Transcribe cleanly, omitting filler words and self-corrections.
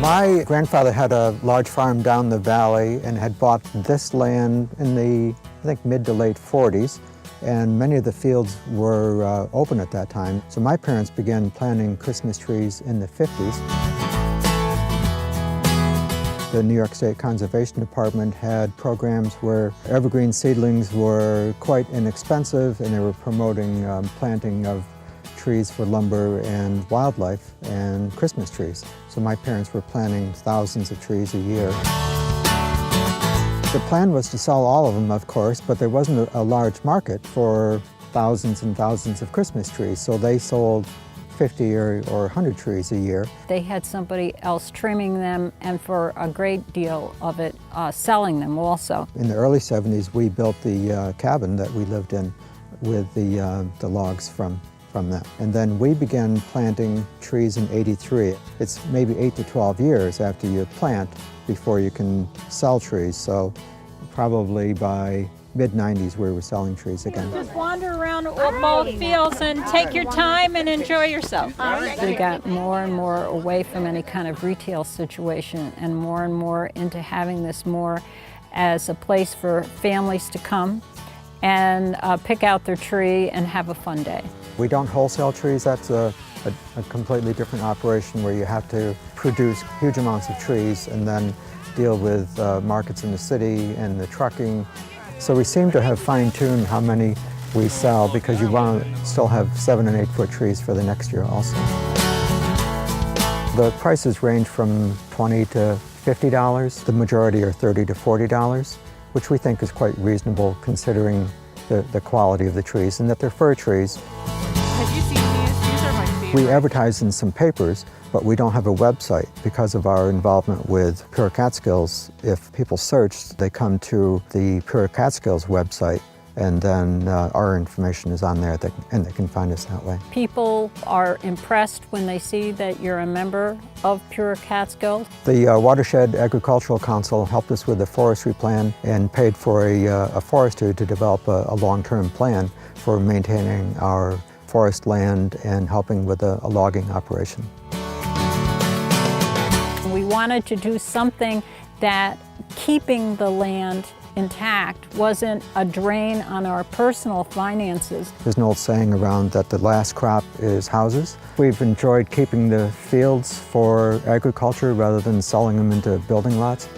My grandfather had a large farm down the valley and had bought this land in the, I think, mid to late 40s. And many of the fields were open at that time. So my parents began planting Christmas trees in the 50s. The New York State Conservation Department had programs where evergreen seedlings were quite inexpensive, and they were promoting planting of trees for lumber and wildlife and Christmas trees. So my parents were planting thousands of trees a year. The plan was to sell all of them, of course, but there wasn't a large market for thousands and thousands of Christmas trees, so they sold 50 or 100 trees a year. They had somebody else trimming them, and for a great deal of it, selling them also. In the early 70s, we built the cabin that we lived in with the logs from that. And then we began planting trees in '83. It's maybe 8 to 12 years after you plant before you can sell trees. So probably by mid-90s we were selling trees again. Just wander around both fields and take your time and enjoy yourself. We got more and more away from any kind of retail situation and more into having this more as a place for families to come and pick out their tree and have a fun day. We don't wholesale trees. That's a completely different operation where you have to produce huge amounts of trees and then deal with markets in the city and the trucking. So we seem to have fine-tuned how many we sell because you want to still have 7- and 8-foot trees for the next year also. The prices range from $20 to $50. The majority are $30 to $40, which we think is quite reasonable considering the quality of the trees and that they're fir trees. Have you seen these? These are my favorite. We advertise in some papers, but we don't have a website because of our involvement with Pure Catskills. If people search, they come to the Pure Catskills website, and then our information is on there, and they can find us that way. People are impressed when they see that you're a member of Pure Catskills. The Watershed Agricultural Council helped us with the forestry plan and paid for a forester to develop a long-term plan for maintaining our forest land and helping with a logging operation. We wanted to do something that keeping the land intact wasn't a drain on our personal finances. There's an old saying around that the last crop is houses. We've enjoyed keeping the fields for agriculture rather than selling them into building lots.